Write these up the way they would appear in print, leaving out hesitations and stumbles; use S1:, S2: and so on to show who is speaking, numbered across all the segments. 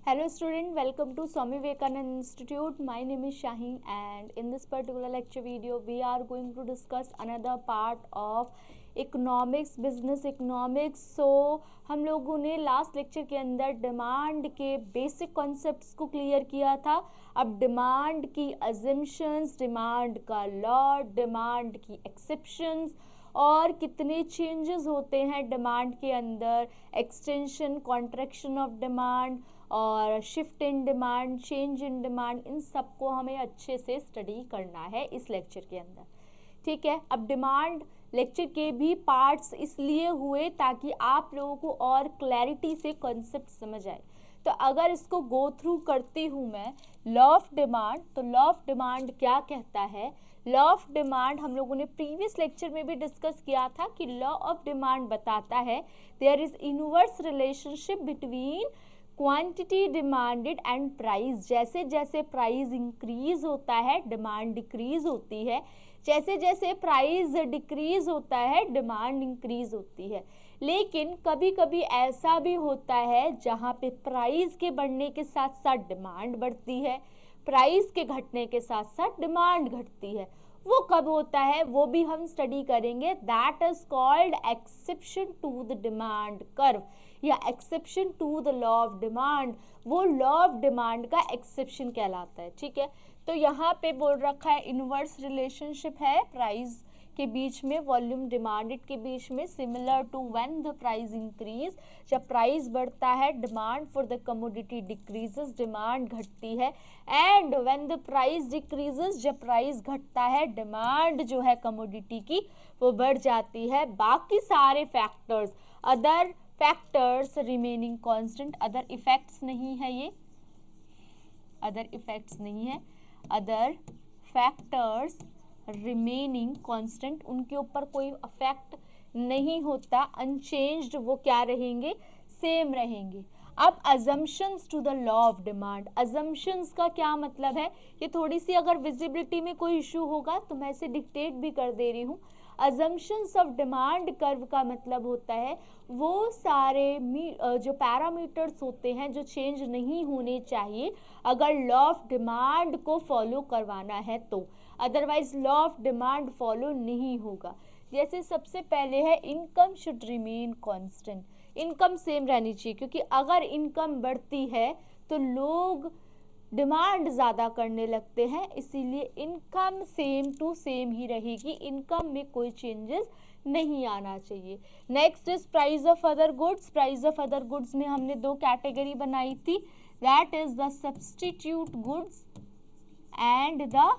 S1: Hello student, welcome to Swami Vivekananda Institute. My name is Shaheen and in this particular lecture video we are going to discuss another part of economics, business economics. So हम लोगों ने last lecture के अंदर demand के basic concepts को clear किया था. अब डिमांड की अजम्पशंस, डिमांड का लॉ, डिमांड की एक्सेप्शंस और कितने चेंजेस होते हैं डिमांड के अंदर, एक्सटेंशन, कॉन्ट्रैक्शन ऑफ डिमांड और shift in demand, change in demand, इन सबको हमें अच्छे से स्टडी करना है इस लेक्चर के अंदर. ठीक है. अब डिमांड लेक्चर के भी पार्ट्स इसलिए हुए ताकि आप लोगों को और क्लैरिटी से कॉन्सेप्ट समझ आए. तो अगर इसको गो थ्रू करती हूँ मैं, लॉ ऑफ डिमांड, तो लॉ ऑफ डिमांड क्या कहता है? लॉ ऑफ डिमांड हम लोगों ने प्रीवियस लेक्चर में भी डिस्कस किया था कि लॉ ऑफ डिमांड बताता है there is inverse relationship between quantity demanded and price. जैसे जैसे प्राइस इंक्रीज होता है डिमांड डिक्रीज होती है, जैसे जैसे प्राइस डिक्रीज होता है डिमांड इंक्रीज होती है. लेकिन कभी कभी ऐसा भी होता है जहाँ पे प्राइस के बढ़ने के साथ साथ डिमांड बढ़ती है, प्राइस के घटने के साथ साथ डिमांड घटती है. वो कब होता है वो भी हम स्टडी करेंगे. That is called exception to the demand curve या exception to the law of demand. वो लॉ ऑफ डिमांड का एक्सेप्शन कहलाता है. ठीक है. तो यहाँ पे बोल रखा है इनवर्स रिलेशनशिप है प्राइस के बीच में, वॉल्यूम डिमांडेड के बीच में, similar to when the price increase. जब प्राइस बढ़ता है demand for the commodity decreases, demand घटती है. And when the price decreases, जब प्राइस घटता है डिमांड जो है कमोडिटी की वो बढ़ जाती है. बाकी सारे factors, other factors remaining constant, other effects नहीं है, ये अदर इफेक्ट्स नहीं है, अदर फैक्टर्स रिमेनिंग कांस्टेंट, उनके ऊपर कोई अफेक्ट नहीं होता, अनचेंज्ड वो क्या रहेंगे, सेम रहेंगे. अब assumptions to the law of demand. Assumptions का क्या मतलब है? ये थोड़ी सी अगर विजिबिलिटी में कोई इशू होगा तो मैं इसे डिक्टेट भी कर दे रही हूँ. अजम्पशंस ऑफ डिमांड कर्व का मतलब होता है वो सारे जो पैरामीटर्स होते हैं जो चेंज नहीं होने चाहिए अगर लॉ ऑफ डिमांड को फॉलो करवाना है तो, otherwise law of demand follow नहीं होगा. जैसे सबसे पहले है income should remain constant. Income same रहनी चाहिए क्योंकि अगर इनकम बढ़ती है तो लोग डिमांड ज़्यादा करने लगते हैं, इसीलिए इनकम सेम टू सेम ही रहेगी, इनकम में कोई चेंजेस नहीं आना चाहिए. Next is price of other goods. Price of other goods में हमने दो कैटेगरी बनाई थी, that is the substitute goods and the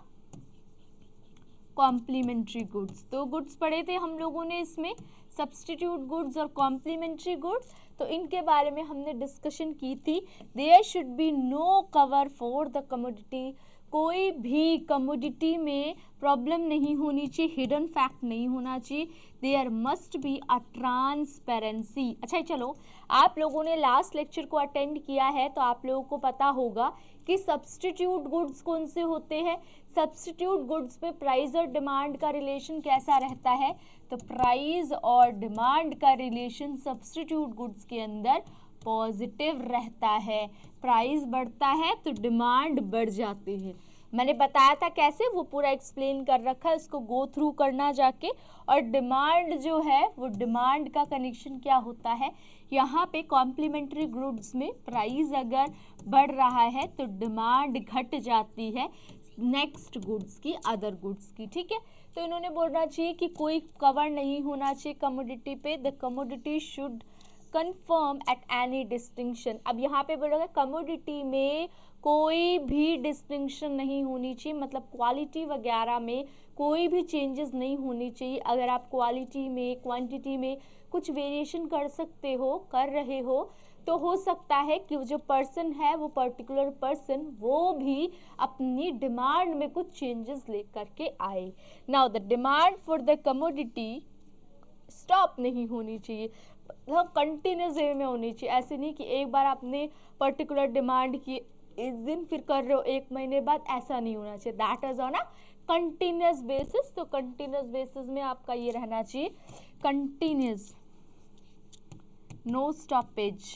S1: complementary goods. दो गुड्स पढ़े थे हम लोगों ने इसमें, सब्स्टिट्यूट गुड्स और कॉम्प्लीमेंट्री गुड्स. तो इनके बारे में हमने डिस्कशन की थी. There should be no cover for the commodity. कोई भी कमोडिटी में प्रॉब्लम नहीं होनी चाहिए, हिडन फैक्ट नहीं होना चाहिए. There must be a transparency. अच्छा चलो, आप लोगों ने लास्ट लेक्चर को अटेंड किया है तो आप लोगों को पता होगा कि सब्स्टिट्यूट गुड्स कौन से होते हैं. सब्स्टिट्यूट गुड्स में प्राइस और डिमांड का रिलेशन कैसा रहता है? तो प्राइस और डिमांड का रिलेशन सब्स्टिट्यूट गुड्स के अंदर पॉजिटिव रहता है. प्राइस बढ़ता है तो डिमांड बढ़ जाती है. मैंने बताया था कैसे, वो पूरा एक्सप्लेन कर रखा है, उसको गो थ्रू करना जाके. और डिमांड जो है वो डिमांड का कनेक्शन क्या होता है, यहाँ पे कॉम्प्लीमेंट्री गुड्स में प्राइस अगर बढ़ रहा है तो डिमांड घट जाती है नेक्स्ट गुड्स की, अदर गुड्स की. ठीक है. तो इन्होंने बोलना चाहिए कि कोई कवर नहीं होना चाहिए कमोडिटी पे. The commodity should confirm at any distinction. अब यहाँ पे बोलोगे कमोडिटी में कोई भी डिस्टिंक्शन नहीं होनी चाहिए, मतलब क्वालिटी वगैरह में कोई भी चेंजेस नहीं होनी चाहिए. अगर आप क्वालिटी में, क्वांटिटी में कुछ वेरिएशन कर सकते हो, कर रहे हो, तो हो सकता है कि जो पर्सन है वो पर्टिकुलर पर्सन वो भी अपनी डिमांड में कुछ चेंजेस लेकर के आए. Now the demand for the commodity stop नहीं होनी चाहिए, मतलब कंटिन्यूस वे में होनी चाहिए. ऐसे नहीं कि एक बार आपने पर्टिकुलर डिमांड की इस दिन फिर कर रहे हो एक महीने बाद, ऐसा नहीं होना चाहिए. That is on a continuous basis. तो कंटिन्यूस बेसिस में आपका ये रहना चाहिए continuous, no stoppage,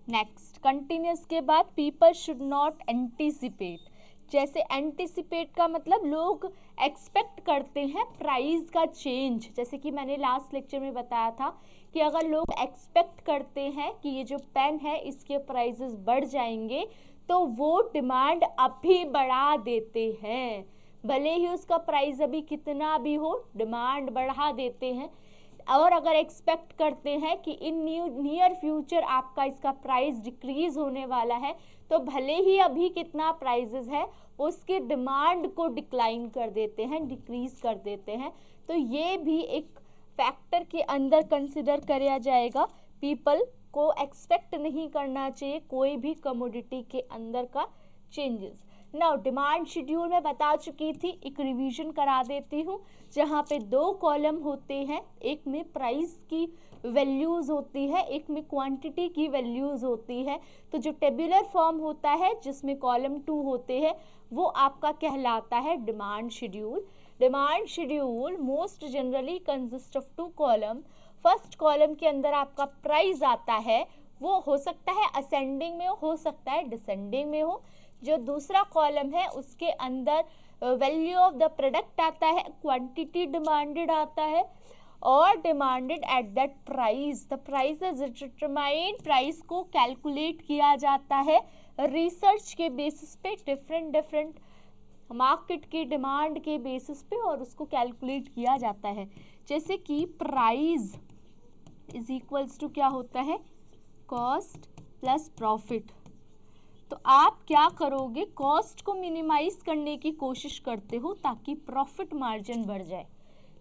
S1: next continuous के बाद पीपल शुड नॉट एंटिसिपेट। जैसे एंटिसिपेट का मतलब लोग एक्सपेक्ट करते हैं प्राइस का चेंज। जैसे कि मैंने लास्ट लेक्चर में बताया था कि अगर लोग एक्सपेक्ट करते हैं कि ये जो पेन है इसके प्राइसेस बढ़ जाएंगे तो वो डिमांड अभी बढ़ा देते हैं, भले ही उसका प्राइस अभी कितना भी हो डिमांड बढ़ा देते हैं। और अगर एक्सपेक्ट करते हैं कि इन नियर फ्यूचर आपका इसका प्राइस डिक्रीज होने वाला है तो भले ही अभी कितना प्राइसेस है उसकी डिमांड को डिक्लाइन कर देते हैं, डिक्रीज कर देते हैं। तो ये भी एक फैक्टर के अंदर कंसिडर किया जाएगा। पीपल को एक्सपेक्ट नहीं करना चाहिए कोई भी कमोडिटी के अंदर का चेंजेस। नाउ डिमांड शेड्यूल में बता चुकी थी, एक रिवीजन करा देती हूँ। जहाँ पे 2 कॉलम होते हैं, एक में प्राइस की वैल्यूज़ होती है, एक में क्वांटिटी की वैल्यूज़ होती है। तो जो टेबुलर फॉर्म होता है जिसमें कॉलम 2 होते हैं वो आपका कहलाता है demand schedule. Demand schedule most generally consist of 2 column. First column के अंदर आपका प्राइस आता है, वो हो सकता है असेंडिंग में हो सकता है डिसेंडिंग में हो। जो दूसरा कॉलम है उसके अंदर वैल्यू ऑफ द प्रोडक्ट आता है, क्वांटिटी डिमांडेड आता है और demanded at that price. The price is determined, price को कैलकुलेट किया जाता है रिसर्च के बेसिस पे, डिफरेंट मार्केट की डिमांड के बेसिस पे और उसको कैलकुलेट किया जाता है। जैसे कि प्राइस इज इक्वल्स टू क्या होता है, कॉस्ट प्लस प्रॉफिट। तो आप क्या करोगे, कॉस्ट को मिनिमाइज करने की कोशिश करते हो ताकि प्रॉफिट मार्जिन बढ़ जाए।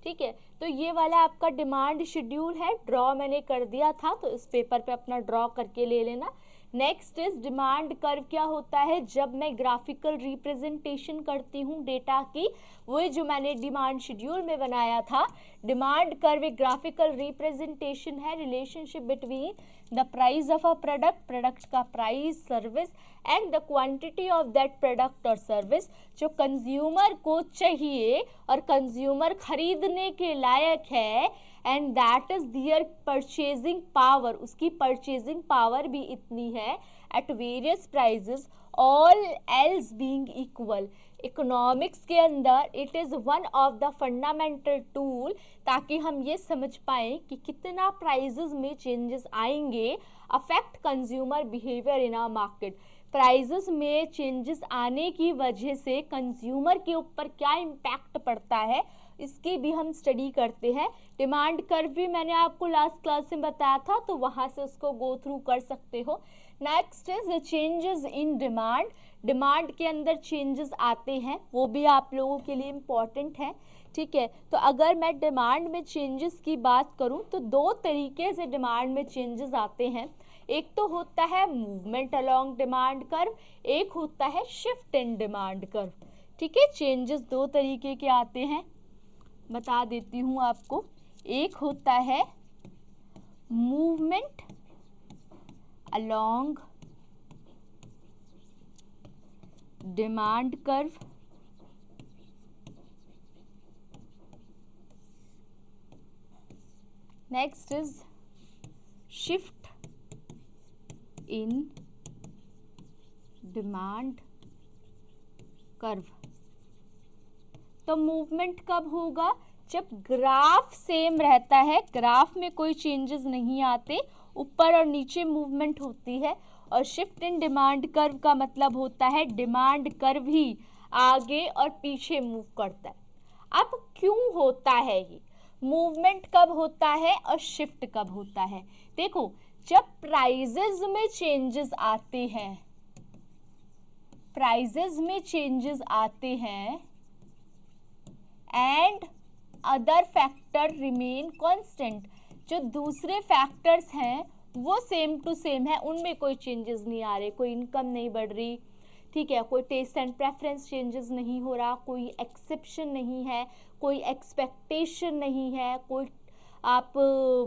S1: ठीक है, तो ये वाला आपका डिमांड शेड्यूल है, ड्रॉ मैंने कर दिया था तो इस पेपर पे अपना ड्रॉ करके ले लेना। Next is demand curve. क्या होता है, जब मैं ग्राफिकल रिप्रेजेंटेशन करती हूँ डेटा की, वही जो मैंने डिमांड शेड्यूल में बनाया था। डिमांड कर्व एक ग्राफिकल रिप्रेजेंटेशन है, relationship between the price of a product, product का price, service and the quantity of that product और सर्विस जो कंज्यूमर को चाहिए और कंज्यूमर खरीदने के लायक है, and that is their purchasing power. उसकी परचेजिंग पावर भी इतनी है at various prices, all else being equal. Economics के अंदर it is one of the fundamental tool, ताकि हम ये समझ पाएँ कि कितना प्राइजेस में चेंजेस आएंगे affect consumer behaviour in a market. Prices में चेंजेस आने की वजह से कंज्यूमर के ऊपर क्या इम्पैक्ट पड़ता है इसकी भी हम स्टडी करते हैं। डिमांड कर्व भी मैंने आपको लास्ट क्लास में बताया था तो वहाँ से उसको गो थ्रू कर सकते हो। Next is changes in demand. Demand के अंदर चेंजेस आते हैं, वो भी आप लोगों के लिए इम्पॉर्टेंट है। ठीक है, तो अगर मैं डिमांड में चेंजेस की बात करूं तो 2 तरीके से डिमांड में चेंजेस आते हैं। एक तो होता है मूवमेंट अलोंग डिमांड कर्व, एक होता है शिफ्ट इन डिमांड कर्व। ठीक है, चेंजेस 2 तरीके के आते हैं, बता देती हूँ आपको। एक होता है movement along demand curve, next is shift in demand curve. तो मूवमेंट कब होगा, जब ग्राफ सेम रहता है, ग्राफ में कोई चेंजेस नहीं आते, ऊपर और नीचे मूवमेंट होती है। और शिफ्ट इन डिमांड कर्व का मतलब होता है डिमांड कर्व ही आगे और पीछे मूव करता है। अब क्यों होता है ये, मूवमेंट कब होता है और शिफ्ट कब होता है? देखो, जब प्राइजेस में चेंजेस आते हैं, प्राइजेस में चेंजेस आते हैं and other factor remain constant, जो दूसरे फैक्टर्स हैं वो सेम टू सेम है, उनमें कोई चेंजेस नहीं आ रहे, कोई इनकम नहीं बढ़ रही, ठीक है, कोई टेस्ट एंड प्रेफरेंस चेंजेस नहीं हो रहा, कोई एक्सेप्शन नहीं है, कोई एक्सपेक्टेशन नहीं है, कोई आप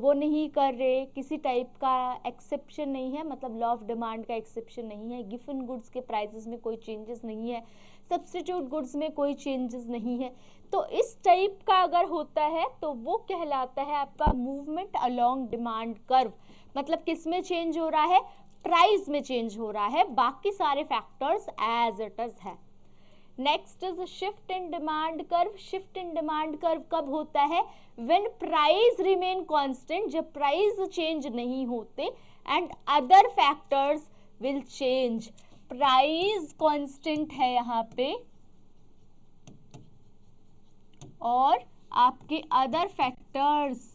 S1: वो नहीं कर रहे, किसी टाइप का एक्सेप्शन नहीं है, मतलब लॉ ऑफ डिमांड का एक्सेप्शन नहीं है, गिवन गुड्स के प्राइसेस में कोई चेंजेस नहीं है, सब्स्टिट्यूट गुड्स में कोई चेंजेस नहीं है। तो इस टाइप का अगर होता है तो वो कहलाता है आपका मूवमेंट अलोंग डिमांड कर्व। मतलब किस में चेंज हो रहा है, प्राइस में चेंज हो रहा है, बाकी सारे फैक्टर्स एज इट इज है। Next is shift in demand curve. Shift in demand curve कब होता है, व्हेन प्राइस रिमेन कांस्टेंट, जब प्राइस चेंज नहीं होते and other factors will change. Price constant है यहाँ पे और आपके अदर फैक्टर्स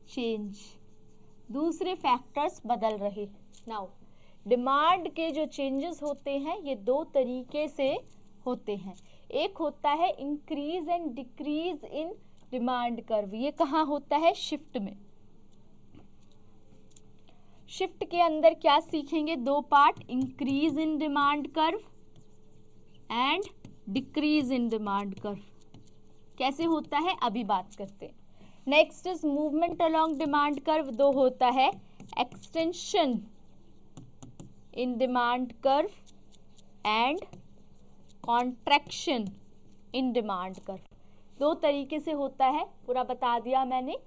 S1: चेंज, दूसरे फैक्टर्स बदल रहे। नाउ डिमांड के जो चेंजेस होते हैं ये दो तरीके से होते हैं। एक होता है increase and decrease in demand curve. ये कहाँ होता है, शिफ्ट में। शिफ्ट के अंदर क्या सीखेंगे, दो part, increase in demand curve and decrease in demand curve. कैसे होता है अभी बात करते हैं। Next is movement along demand curve. दो होता है extension in demand curve and contraction in demand curve. दो तरीके से होता है, पूरा बता दिया मैंने।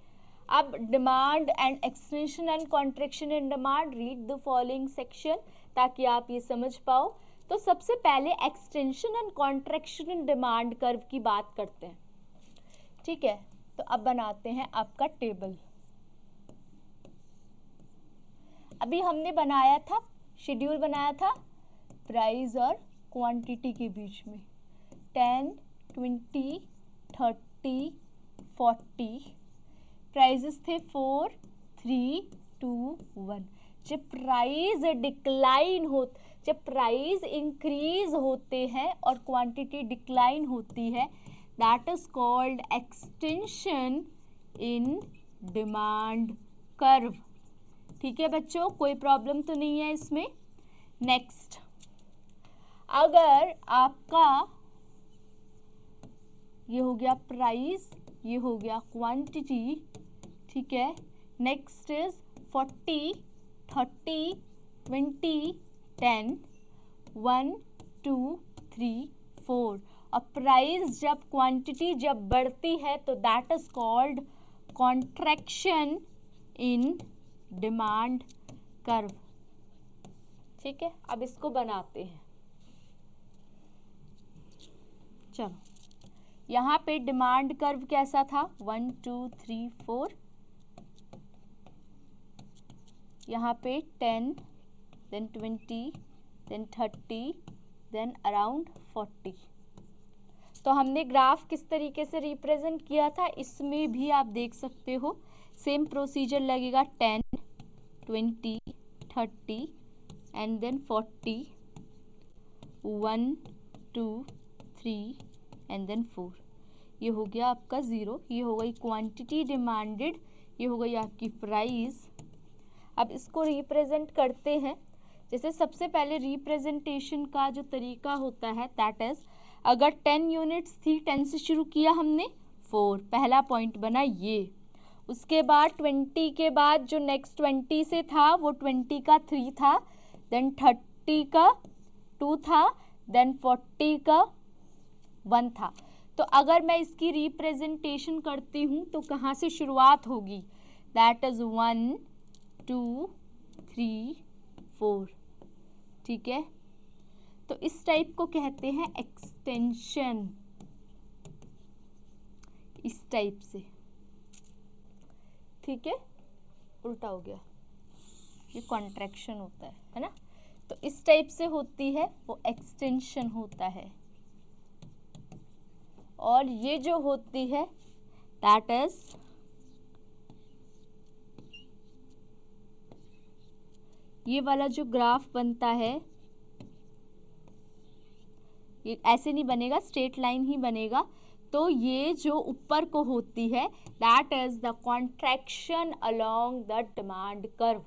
S1: अब demand and extension and contraction in demand, read the following section ताकि आप ये समझ पाओ। तो सबसे पहले extension and contraction in demand curve की बात करते हैं, ठीक है। तो अब बनाते हैं आपका टेबल। अभी हमने बनाया था, शेड्यूल बनाया था प्राइस और क्वांटिटी के बीच में, 10, 20, 30, 40 प्राइजेस थे, 4, 3, 2, 1। जब प्राइस डिक्लाइन हो, जब प्राइस इंक्रीज होते हैं और क्वांटिटी डिक्लाइन होती है, that is called extension in demand curve. ठीक है बच्चों, कोई प्रॉब्लम तो नहीं है इसमें। नेक्स्ट, अगर आपका ये हो गया प्राइस, ये हो गया क्वांटिटी, ठीक है। Next is 40, 30, 20, 10, 1, 2, 3, 4। और प्राइस जब, क्वांटिटी जब बढ़ती है तो that is called contraction in demand curve. ठीक है, अब इसको बनाते हैं। चलो, यहाँ पे डिमांड कर्व कैसा था, 1, 2, 3, 4, यहाँ पे 10, then 20, then 30, then around 40। तो हमने ग्राफ किस तरीके से रिप्रेजेंट किया था, इसमें भी आप देख सकते हो सेम प्रोसीजर लगेगा, 10, 20, 30 एंड देन 40, 1, 2, 3 एंड देन 4। ये हो गया आपका 0, ये हो गई क्वांटिटी डिमांडेड, ये हो गई आपकी प्राइस। अब इसको रिप्रेजेंट करते हैं। जैसे सबसे पहले रिप्रेजेंटेशन का जो तरीका होता है दैट इज, अगर 10 यूनिट्स थी, 10 से शुरू किया हमने, 4 पहला पॉइंट बना ये। उसके बाद 20 के बाद जो नेक्स्ट 20 से था वो 20 का 3 था, देन 30 का 2 था, देन 40 का 1 था। तो अगर मैं इसकी रिप्रेजेंटेशन करती हूँ तो कहाँ से शुरुआत होगी, दैट इज 1, 2, 3, 4। ठीक है, तो इस टाइप को कहते हैं एक्सटेंशन, इस टाइप से। ठीक है, उल्टा हो गया, ये कॉन्ट्रैक्शन होता है ना। तो इस टाइप से होती है वो एक्सटेंशन होता है, और ये जो होती है दैट इज ये वाला जो ग्राफ बनता है, ये ऐसे नहीं बनेगा, स्ट्रेट लाइन ही बनेगा। तो ये जो ऊपर को होती है that is the contraction along the demand curve.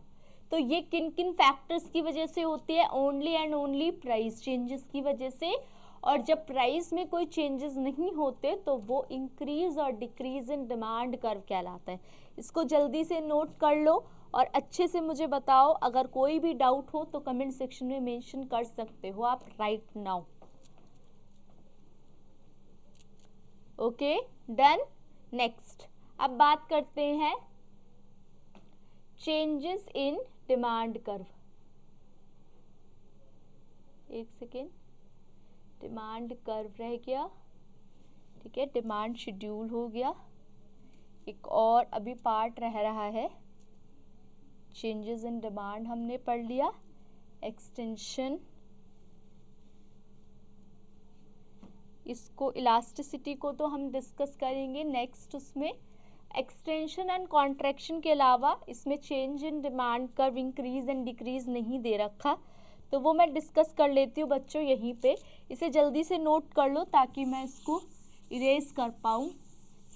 S1: तो ये किन किन फैक्टर्स की वजह से होती है, only and only price changes की वजह से। और जब प्राइस में कोई चेंजेस नहीं होते तो वो इंक्रीज और डिक्रीज इन डिमांड कर्व कहलाता है। इसको जल्दी से नोट कर लो और अच्छे से मुझे बताओ। अगर कोई भी डाउट हो तो कमेंट सेक्शन में मेंशन कर सकते हो आप right now. Okay done. Next, अब बात करते हैं चेंजेस इन डिमांड कर्व। एक सेकेंड, डिमांड कर्व रह गया, ठीक है, डिमांड शेड्यूल हो गया, एक और अभी पार्ट रह रहा है, चेंजेस इन डिमांड हमने पढ़ लिया, एक्सटेंशन, इसको इलास्टिसिटी को तो हम डिस्कस करेंगे नेक्स्ट। उसमें एक्सटेंशन एंड कॉन्ट्रैक्शन के अलावा इसमें change in demand curve increase and decrease नहीं दे रखा, तो वो मैं डिस्कस कर लेती हूँ बच्चों यहीं पे। इसे जल्दी से नोट कर लो ताकि मैं इसको इरेज कर पाऊँ।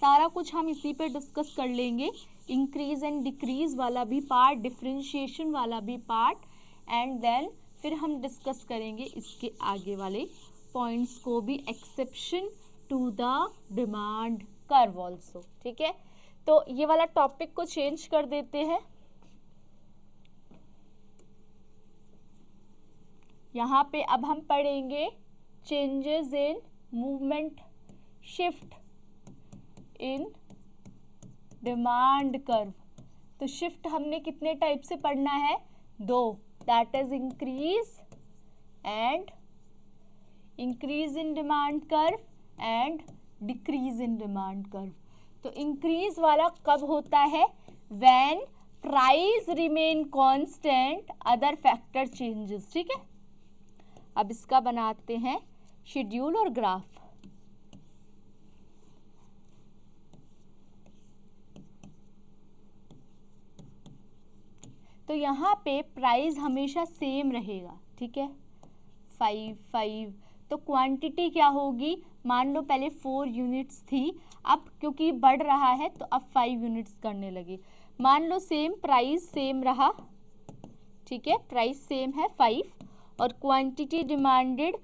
S1: सारा कुछ हम इसी पे डिस्कस कर लेंगे, इंक्रीज एंड डिक्रीज वाला भी पार्ट, डिफरेंशिएशन वाला भी पार्ट, एंड देन फिर हम डिस्कस करेंगे इसके आगे वाले पॉइंट्स को भी, exception to the demand curve also, ठीक है। तो ये वाला टॉपिक को चेंज कर देते हैं। यहाँ पे अब हम पढ़ेंगे changes in movement shift in demand curve. तो शिफ्ट हमने कितने टाइप से पढ़ना है? दो, that is increase in demand curve and decrease in demand curve. तो इंक्रीज वाला कब होता है? When price remain constant, other factor changes, ठीक है। अब इसका बनाते हैं शेड्यूल और ग्राफ। तो यहाँ पे प्राइस हमेशा सेम रहेगा, ठीक है, 5। तो क्वांटिटी क्या होगी? मान लो पहले 4 यूनिट्स थी, अब क्योंकि बढ़ रहा है तो अब 5 यूनिट्स करने लगे। मान लो सेम प्राइस सेम रहा, ठीक है, प्राइस सेम है 5 और क्वांटिटी डिमांडेड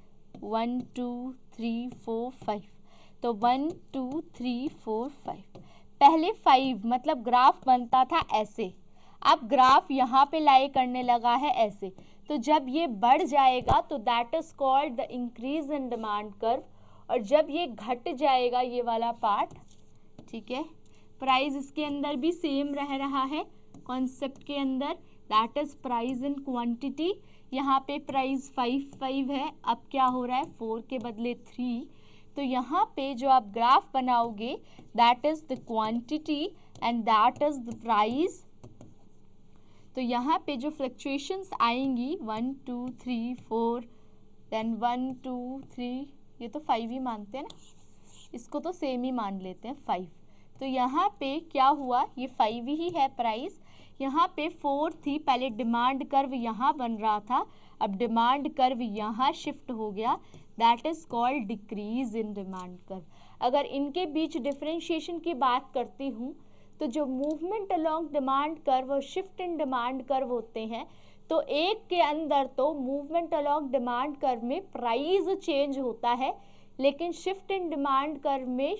S1: 1 2 3 4 5। तो 1 2 3 4 5, पहले 5 मतलब ग्राफ बनता था ऐसे, अब ग्राफ यहाँ पे लाई करने लगा है ऐसे। तो जब ये बढ़ जाएगा तो that is called the increase in demand curve, और जब ये घट जाएगा ये वाला पार्ट, ठीक है, प्राइस इसके अंदर भी सेम रह रहा है कॉन्सेप्ट के अंदर, that is price in quantity. यहाँ पे प्राइस 5 है, अब क्या हो रहा है 4 के बदले 3। तो यहाँ पे जो आप ग्राफ बनाओगे that is the quantity and that is the price. तो यहाँ पे जो फ्लक्चुएशंस आएंगी 1 2 3 4, देन 1 2 3, ये तो 5 ही मानते हैं ना, इसको तो सेम ही मान लेते हैं 5। तो यहाँ पे क्या हुआ, ये 5 ही है प्राइस, यहाँ पे 4 थी, पहले डिमांड कर्व यहाँ बन रहा था, अब डिमांड कर्व यहाँ शिफ्ट हो गया, that is called decrease in demand curve. अगर इनके बीच डिफरेंशिएशन की बात करती हूँ तो जो मूवमेंट अलोंग डिमांड कर्व और शिफ्ट इन डिमांड कर्व होते हैं, तो एक के अंदर तो मूवमेंट अलोंग डिमांड कर्व में प्राइस चेंज होता है, लेकिन शिफ्ट इन डिमांड कर्व में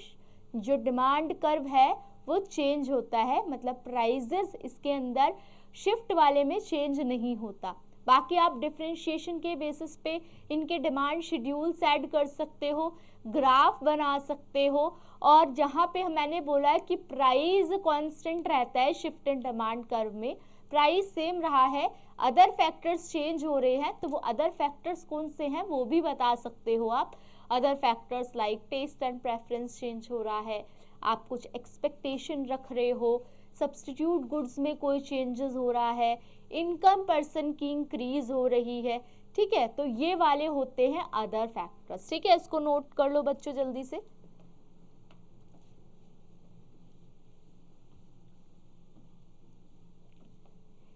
S1: जो डिमांड कर्व है वो चेंज होता है, मतलब प्राइजेस इसके अंदर शिफ्ट वाले में चेंज नहीं होता। बाकी आप डिफरेंशिएशन के बेसिस पे इनके डिमांड शेड्यूल्स ऐड कर सकते हो, ग्राफ बना सकते हो, और जहाँ पे मैंने बोला है कि प्राइस कांस्टेंट रहता है शिफ्ट इन डिमांड कर्व में, प्राइस सेम रहा है, अदर फैक्टर्स चेंज हो रहे हैं, तो वो अदर फैक्टर्स कौन से हैं वो भी बता सकते हो आप। Other factors like taste and preference change हो रहा है, आप कुछ एक्सपेक्टेशन रख रहे हो, सब्स्टिट्यूट गुड्स में कोई चेंजेस हो रहा है, इनकम पर्सन की इंक्रीज हो रही है, ठीक है, तो ये वाले होते हैं अदर फैक्टर्स, ठीक है। इसको नोट कर लो बच्चों जल्दी से।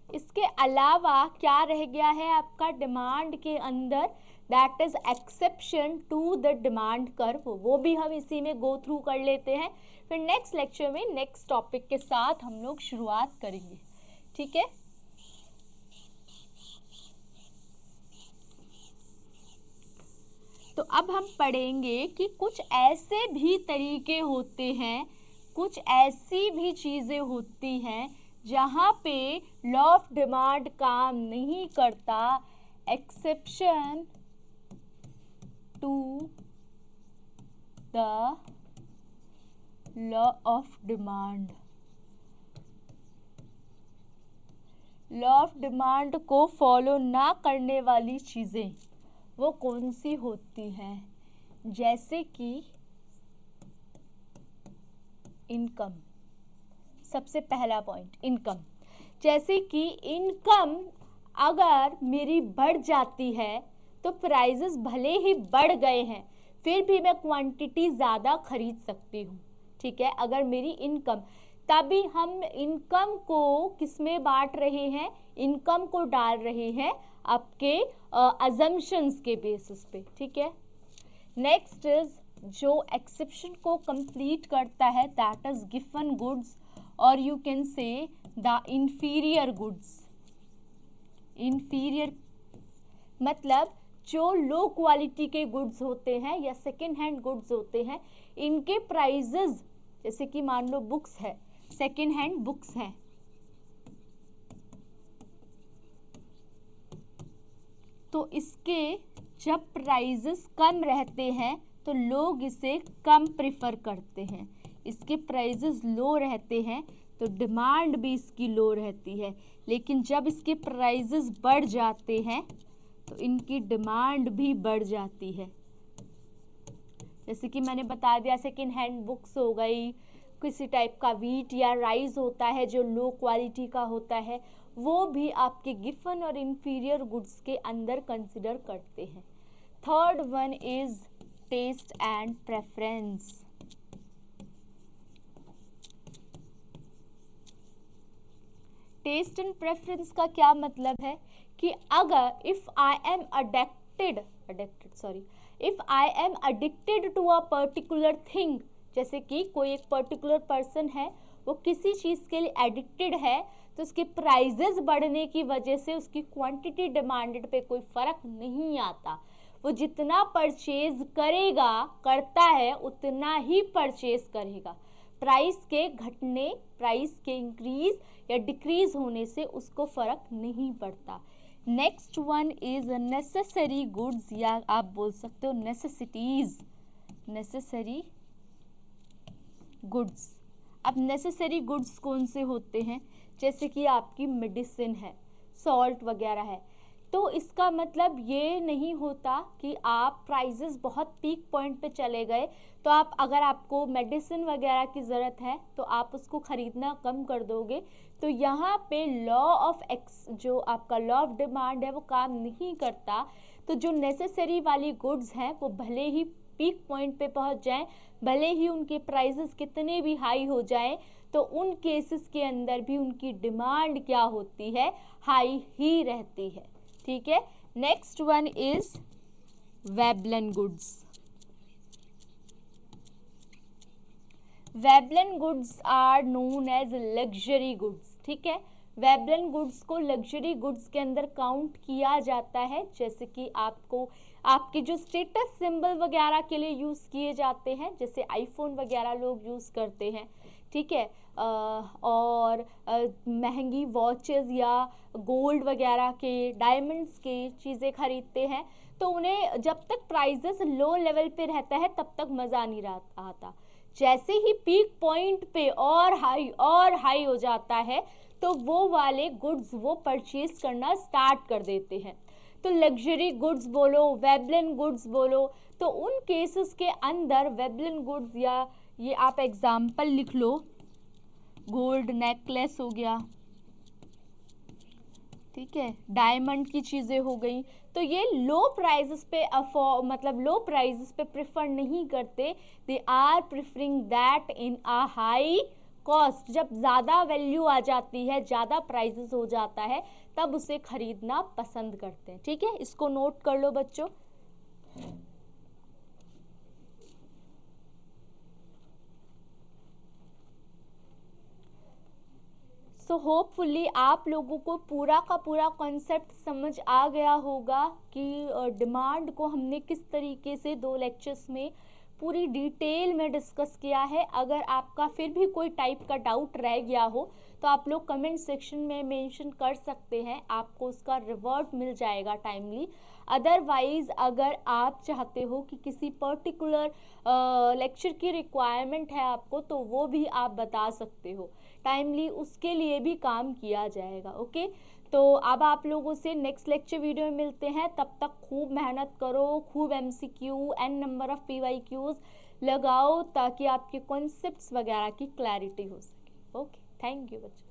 S1: इसके अलावा क्या रह गया है आपका डिमांड के अंदर, that is exception to the demand curve, वो भी हम इसी में गो थ्रू कर लेते हैं, फिर नेक्स्ट लेक्चर में नेक्स्ट टॉपिक के साथ हम लोग शुरुआत करेंगे, ठीक है। तो अब हम पढ़ेंगे कि कुछ ऐसे भी तरीके होते हैं, कुछ ऐसी भी चीज़ें होती हैं जहाँ पे लॉ ऑफ डिमांड काम नहीं करता, exception to the law of demand. Law of demand को फॉलो ना करने वाली चीज़ें वो कौन सी होती हैं? जैसे कि इनकम, सबसे पहला पॉइंट इनकम। जैसे कि इनकम अगर मेरी बढ़ जाती है तो प्राइजेस भले ही बढ़ गए हैं फिर भी मैं क्वांटिटी ज़्यादा खरीद सकती हूँ, ठीक है। अगर मेरी इनकम, तभी हम इनकम को किस में बांट रहे हैं? इनकम को डाल रहे हैं आपके अजम्पशंस के बेसिस पे, ठीक है। नेक्स्ट इज जो एक्सेप्शन को कंप्लीट करता है, दैट इज गिवन गुड्स और you can say the inferior goods. Inferior मतलब जो लो क्वालिटी के गुड्स होते हैं या सेकेंड हैंड गुड्स होते हैं, इनके प्राइजेस, जैसे कि मान लो बुक्स है, सेकेंड हैंड बुक्स हैं, तो इसके जब प्राइजेस कम रहते हैं तो लोग इसे कम प्रेफर करते हैं। इसके प्राइजेस लो रहते हैं तो डिमांड भी इसकी लो रहती है, लेकिन जब इसके प्राइजेस बढ़ जाते हैं तो इनकी डिमांड भी बढ़ जाती है। जैसे कि मैंने बता दिया, सेकेंड हैंड बुक्स हो गई, किसी टाइप का वीट या राइस होता है जो लो क्वालिटी का होता है, वो भी आपके गिवन और इंफीरियर गुड्स के अंदर कंसिडर करते हैं। Third one is taste and preference. Taste and preference का क्या मतलब है कि अगर if I am addicted to a particular thing, जैसे कि कोई एक पर्टिकुलर पर्सन है वो किसी चीज़ के लिए एडिक्टेड है, तो उसके प्राइजेस बढ़ने की वजह से उसकी क्वांटिटी डिमांडेड पे कोई फर्क नहीं आता। वो जितना परचेज करता है उतना ही परचेज करेगा। प्राइस के घटने, प्राइस के इंक्रीज या डिक्रीज होने से उसको फर्क नहीं पड़ता। Next one is necessary goods, या आप बोल सकते हो नेसेसिटीज, नेसेसरी गुड्स। अब नेसेसरी गुड्स कौन से होते हैं? जैसे कि आपकी मेडिसिन है, सॉल्ट वगैरह है, तो इसका मतलब ये नहीं होता कि आप प्राइजेस बहुत पीक पॉइंट पे चले गए तो आप, अगर आपको मेडिसिन वगैरह की ज़रूरत है तो आप उसको ख़रीदना कम कर दोगे। तो यहाँ पे जो आपका लॉ ऑफ डिमांड है वो काम नहीं करता। तो जो नेसेसरी वाली गुड्स हैं वो भले ही पीक पॉइंट पे पहुँच जाएं, भले ही उनके प्राइजेस कितने भी हाई हो जाएं, तो उन केसेस के अंदर भी उनकी डिमांड क्या होती है? हाई ही रहती है, ठीक है। Next one is Veblen goods. Veblen goods are known as luxury goods, ठीक है। वेबलन गुड्स को लग्जरी गुड्स के अंदर काउंट किया जाता है। जैसे कि आपके जो स्टेटस सिंबल वगैरह के लिए यूज़ किए जाते हैं, जैसे आईफोन वगैरह लोग यूज़ करते हैं, ठीक है, और महंगी वॉचेस या गोल्ड वगैरह के, डायमंड्स के चीज़ें खरीदते हैं, तो उन्हें जब तक प्राइजेस लो लेवल पे रहता है तब तक मज़ा नहीं आता। जैसे ही पीक पॉइंट पे और हाई हो जाता है तो वो वाले गुड्स वो परचेज करना स्टार्ट कर देते हैं। तो लग्जरी गुड्स बोलो, वेबलन गुड्स बोलो, तो उन केसेस के अंदर वेबलन गुड्स, या ये आप एग्जाम्पल लिख लो, गोल्ड नेकलेस हो गया, ठीक है, डायमंड की चीज़ें हो गई, तो ये लो प्राइसेस पे लो प्राइसेस पे प्रेफर नहीं करते। They are preferring that in a high cost. जब ज़्यादा वैल्यू आ जाती है, ज़्यादा प्राइसेस हो जाता है, तब उसे खरीदना पसंद करते हैं, ठीक है। इसको नोट कर लो बच्चों। सो होपफुली आप लोगों को पूरा का पूरा कॉन्सेप्ट समझ आ गया होगा कि डिमांड को हमने किस तरीके से 2 लेक्चर्स में पूरी डिटेल में डिस्कस किया है। अगर आपका फिर भी कोई टाइप का डाउट रह गया हो तो आप लोग कमेंट सेक्शन में मेंशन कर सकते हैं, आपको उसका रिवर्ट मिल जाएगा टाइमली। अदरवाइज अगर आप चाहते हो कि किसी पर्टिकुलर लेक्चर की रिक्वायरमेंट है आपको, तो वो भी आप बता सकते हो टाइमली, उसके लिए भी काम किया जाएगा। ओके, तो अब आप लोगों से नेक्स्ट लेक्चर वीडियो में मिलते हैं। तब तक खूब मेहनत करो, खूब MCQ and number of PYQs लगाओ, ताकि आपके कॉन्सेप्ट्स वगैरह की क्लैरिटी हो सके। ओके, थैंक यू बच्चों।